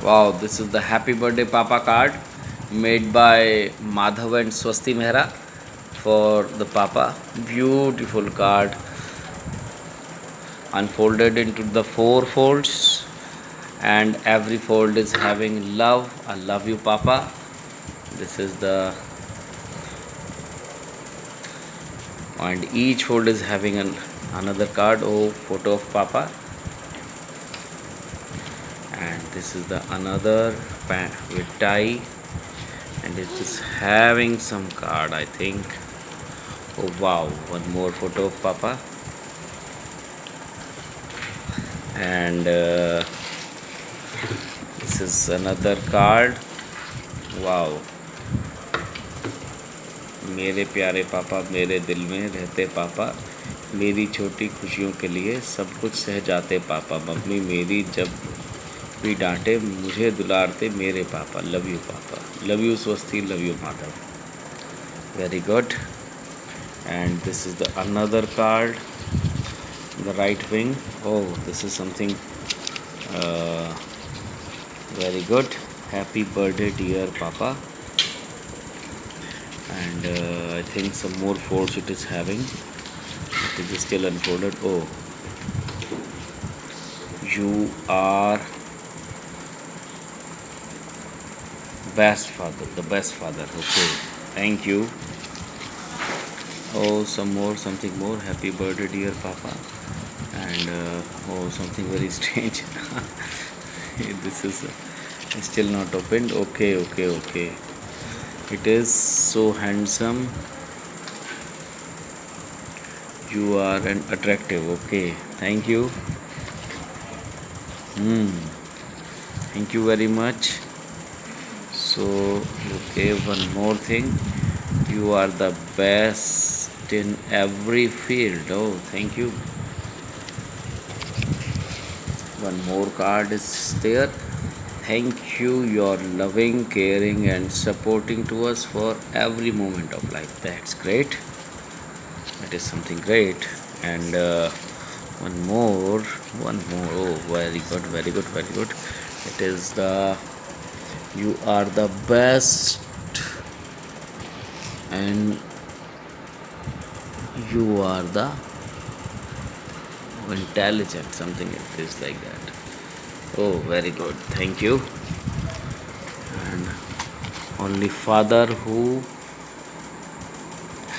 Wow, this is the Happy Birthday Papa card made by Madhav and Swasti Mehra for the Papa. Beautiful card unfolded into the four folds, and every fold is having love. I love you, Papa. This is the, and each fold is having another card. Oh, photo of Papa. And this is the another with tie, and it is having some card, I think. Oh wow, one more photo of Papa. And this is another card. Wow. मेरे प्यारे पापा, मेरे दिल में रहते पापा, मेरी छोटी खुशियों के लिए सब कुछ सह जाते पापा, मम्मी मेरी जब भी डांटे मुझे दुलारते मेरे पापा, लव यू पापा, लव यू स्वस्ति, love you Madhav. Very good. And this is the another card, the right wing. Oh, this is something uh, very good. Happy birthday dear papa. And I think some more folds it is having. It is still unfolded. Oh, you are best father, the best father. Okay, thank you. Oh, some more, something more. Happy birthday dear papa. And oh, something very strange. This is still not opened. Okay, okay, okay. It is so handsome. You are an attractive. Okay, thank you. Thank you very much. So, okay, one more thing. You are the best in every field. Oh, thank you. One more card is there. Thank you, your loving, caring, and supporting to us for every moment of life. That's great. That is something great. And one more, one more. Oh, very good, very good, very good. It is the you are the best, and you are the intelligent. Something it is like that. Oh, very good. Thank you. And only father who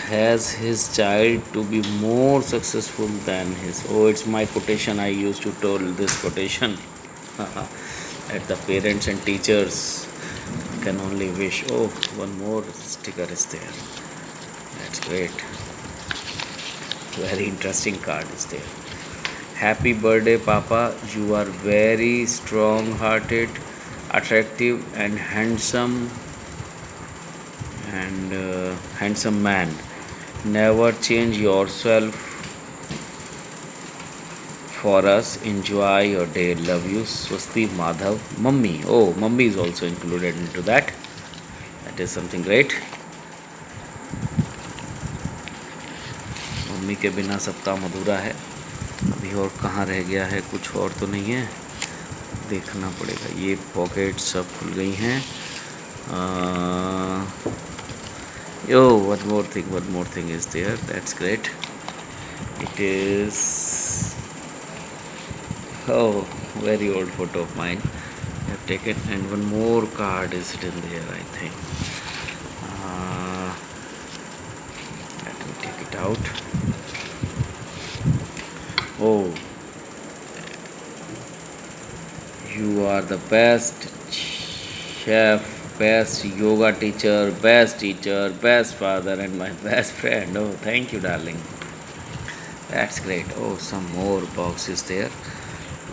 has his child to be more successful than his. Oh, it's my quotation. I used to tell this quotation at the parents and teachers can only wish. Oh, one more sticker is there. That's great. Very interesting card is there. Happy birthday, Papa. You are very strong hearted, attractive, and handsome. And handsome man. Never change yourself for us. Enjoy your day. Love you. Swasti Madhav. Mummy. Oh, mummy is also included into that. That is something great. Mummy के बिना सब काम अधूरा है. अभी और कहाँ रह गया है, कुछ और तो नहीं है, देखना पड़ेगा. ये पॉकेट सब खुल गई हैं. Oh, one more thing is there. That's great. It is, oh, very old photo of mine I have taken, and one more card is written there, I think. Let me take it out. Oh, you are the best chef, best yoga teacher, best father, and my best friend. Oh, thank you, darling. That's great. Oh, some more boxes there.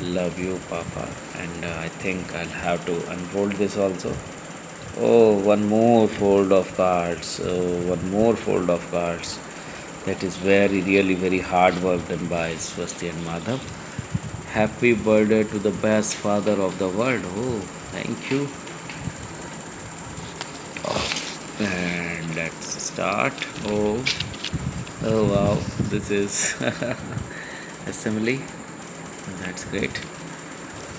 Love you, Papa. And I think I'll have to unfold this also. Oh, one more fold of cards. Oh, one more fold of cards. That is very, really very hard work done by Swasti and Madhav. Happy birthday to the best father of the world. Oh, thank you. Oh, and let's start. Oh, oh wow, this is assembly. That's great.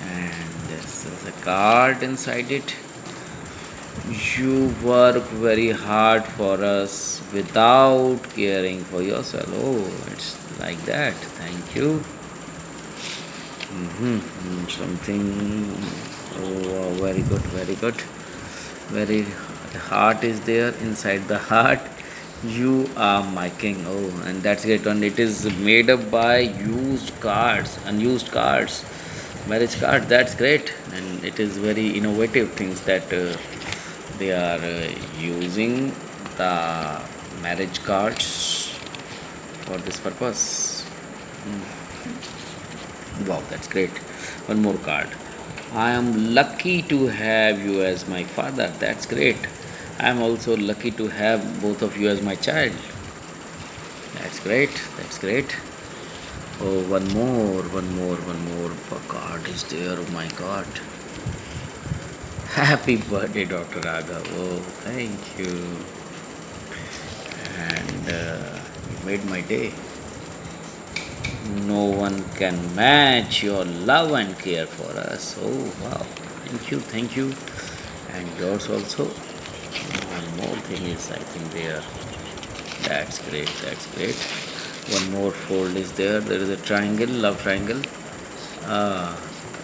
And this is a card inside it. You work very hard for us without caring for yourself. Oh, it's like that. Thank you. Something. Oh, wow, very good, very good. Very the heart is there inside the heart. You are my king. Oh, and that's great. And it is made up by used cards, unused cards, marriage card. That's great. And it is very innovative things that they are using the marriage cards for this purpose. Wow, that's great. One more card. I am lucky to have you as my father. That's great. I am also lucky to have both of you as my child. That's great. That's great. Oh, one more card is there. Oh my God. Happy birthday, Dr. Raghav. Oh, thank you. And you made my day. No one can match your love and care for us. Oh, wow. Thank you, thank you. And yours also. One more thing is, I think, there. That's great, that's great. One more fold is there. There is a triangle, love triangle. Ah,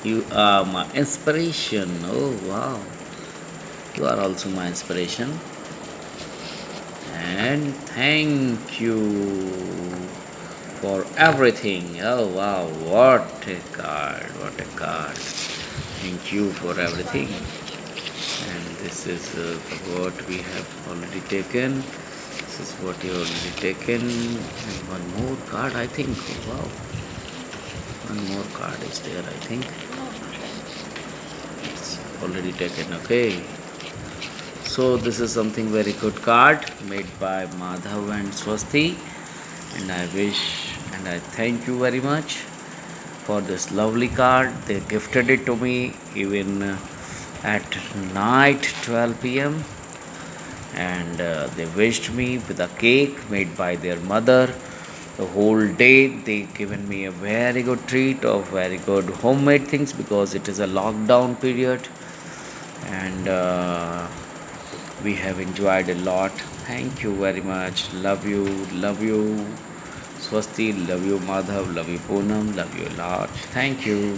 you are my inspiration. Oh, wow. You are also my inspiration. And thank you for everything. Oh wow, what a card, what a card. Thank you for everything. And this is what we have already taken. This is what you already taken. And one more card, I think. Oh, wow. One more card is there, I think. It's already taken, okay. So this is something very good card made by Madhav and Swasti, and I wish and I thank you very much for this lovely card. They gifted it to me even at night 12 p.m. and they wished me with a cake made by their mother. The whole day they given me a very good treat of very good homemade things because it is a lockdown period, and we have enjoyed a lot. Thank you very much. Love you. Love you. Swasti. Love you, Madhav. Love you, Poonam. Love you a lot. Thank you.